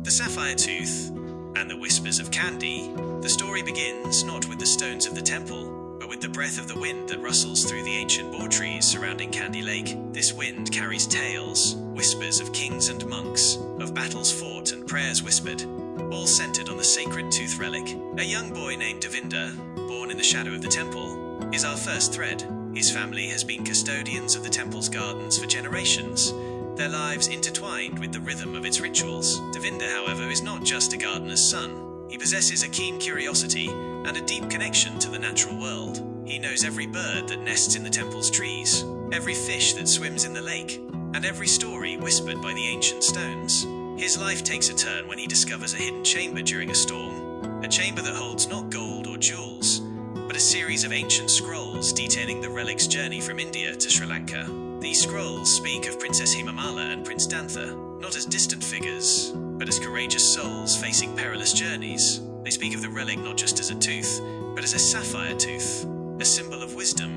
The sapphire tooth and the whispers of Kandy. The story begins not with the stones of the temple, but with the breath of the wind that rustles through the ancient boar trees surrounding Kandy Lake. This wind carries tales, whispers of kings and monks, of battles fought and prayers whispered, all centered on the sacred tooth relic. A young boy named Devinda, born in the shadow of the temple, is our first thread. His family has been custodians of the temple's gardens for generations, their lives intertwined with the rhythm of its rituals. Devinda, however, is not just a gardener's son. He possesses a keen curiosity and a deep connection to the natural world. He knows every bird that nests in the temple's trees, every fish that swims in the lake, and every story whispered by the ancient stones. His life takes a turn when he discovers a hidden chamber during a storm, a chamber that holds not gold or jewels, but a series of ancient scrolls detailing the relic's journey from India to Sri Lanka. These scrolls speak of Princess Himamala and Prince Dantha, not as distant figures, but as courageous souls facing perilous journeys. They speak of the relic not just as a tooth, but as a sapphire tooth, a symbol of wisdom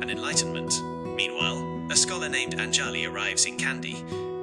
and enlightenment. Meanwhile, a scholar named Anjali arrives in Kandy,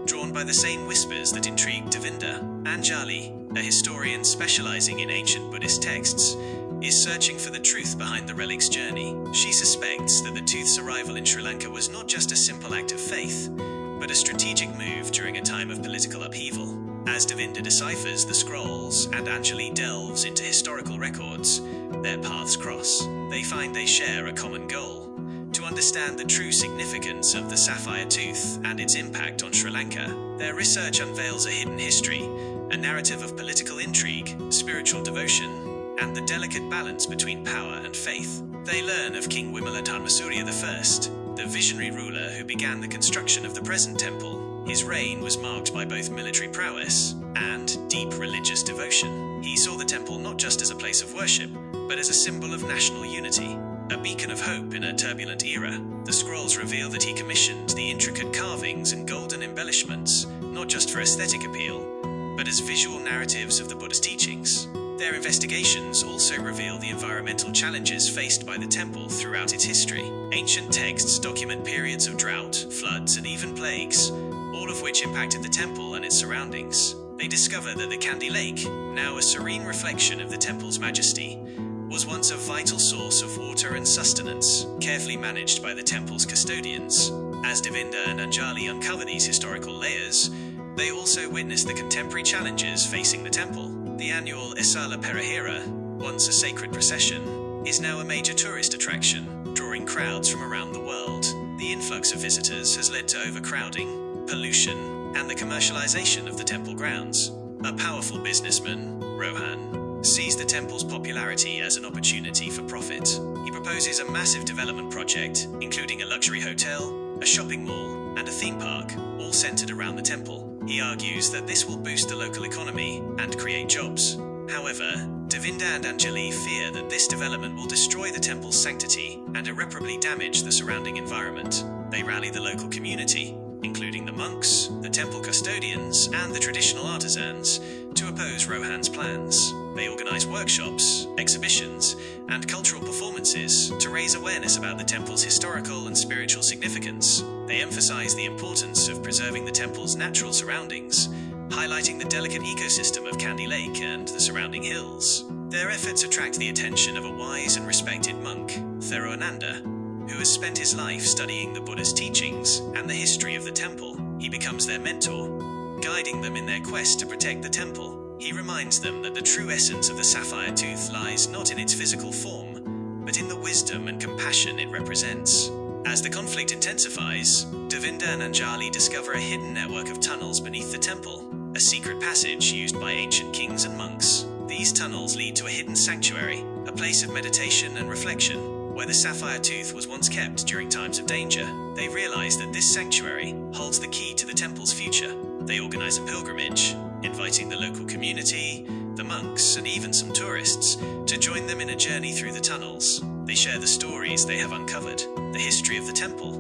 drawn by the same whispers that intrigued Devinda. Anjali, a historian specializing in ancient Buddhist texts, is searching for the truth behind the relic's journey. She suspects that the tooth's arrival in Sri Lanka was not just a simple act of faith, but a strategic move during a time of political upheaval. As Devinda deciphers the scrolls and Anjali delves into historical records, their paths cross. They find they share a common goal: to understand the true significance of the sapphire tooth and its impact on Sri Lanka. Their research unveils a hidden history, a narrative of political intrigue, spiritual devotion, and the delicate balance between power and faith. They learn of King Wimala Dharmasurya I, the visionary ruler who began the construction of the present temple. His reign was marked by both military prowess and deep religious devotion. He saw the temple not just as a place of worship, but as a symbol of national unity, a beacon of hope in a turbulent era. The scrolls reveal that he commissioned the intricate carvings and golden embellishments, not just for aesthetic appeal, but as visual narratives of the Buddhist teachings. Their investigations also reveal the environmental challenges faced by the temple throughout its history. Ancient texts document periods of drought, floods, and even plagues, all of which impacted the temple and its surroundings. They discover that the Kandy Lake, now a serene reflection of the temple's majesty, was once a vital source of water and sustenance, carefully managed by the temple's custodians. As Devinda and Anjali uncover these historical layers, they also witness the contemporary challenges facing the temple. The annual Esala Perahera, once a sacred procession, is now a major tourist attraction, drawing crowds from around the world. The influx of visitors has led to overcrowding, pollution, and the commercialization of the temple grounds. A powerful businessman, Rohan, sees the temple's popularity as an opportunity for profit. He proposes a massive development project, including a luxury hotel, a shopping mall, and a theme park, all centered around the temple. He argues that this will boost the local economy and create jobs. However, Devinda and Anjali fear that this development will destroy the temple's sanctity and irreparably damage the surrounding environment. They rally the local community, including the monks, the temple custodians, and the traditional artisans, to oppose Rohan's plans. They organize workshops, exhibitions, and cultural performances to raise awareness about the temple's historical and spiritual significance. They emphasize the importance of preserving the temple's natural surroundings, highlighting the delicate ecosystem of Kandy Lake and the surrounding hills. Their efforts attract the attention of a wise and respected monk, Theravada, who has spent his life studying the Buddhist teachings and the history of the temple. He becomes their mentor, guiding them in their quest to protect the temple. He reminds them that the true essence of the sapphire tooth lies not in its physical form, but in the wisdom and compassion it represents. As the conflict intensifies, Devinda and Anjali discover a hidden network of tunnels beneath the temple, a secret passage used by ancient kings and monks. These tunnels lead to a hidden sanctuary, a place of meditation and reflection, where the sapphire tooth was once kept during times of danger. They realize that this sanctuary holds the key to the temple's future. They organize a pilgrimage, inviting the local community, the monks, and even some tourists to join them in a journey through the tunnels. They share the stories they have uncovered, the history of the temple,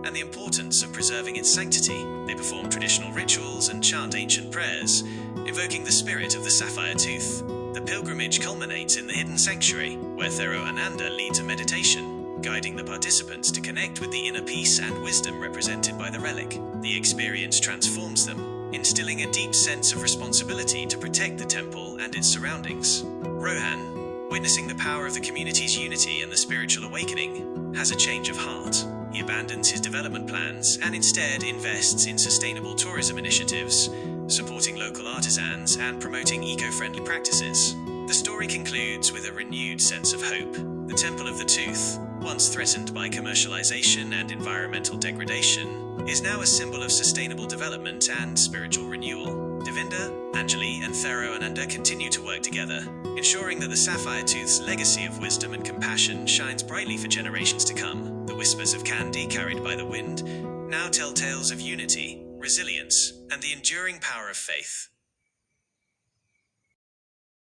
and the importance of preserving its sanctity. They perform traditional rituals and chant ancient prayers, invoking the spirit of the sapphire tooth. The pilgrimage culminates in the hidden sanctuary, where Theravada leads a meditation, guiding the participants to connect with the inner peace and wisdom represented by the relic. The experience transforms them, instilling a deep sense of responsibility to protect the temple and its surroundings. Rohan, witnessing the power of the community's unity and the spiritual awakening, has a change of heart. He abandons his development plans and instead invests in sustainable tourism initiatives, supporting local artisans and promoting eco-friendly practices. The story concludes with a renewed sense of hope. The Temple of the Tooth, once threatened by commercialization and environmental degradation, is now a symbol of sustainable development and spiritual renewal. Devinda, Anjali, and Thero Ananda continue to work together, ensuring that the Sapphire Tooth's legacy of wisdom and compassion shines brightly for generations to come. The whispers of Kandy, carried by the wind, now tell tales of unity, resilience, and the enduring power of faith.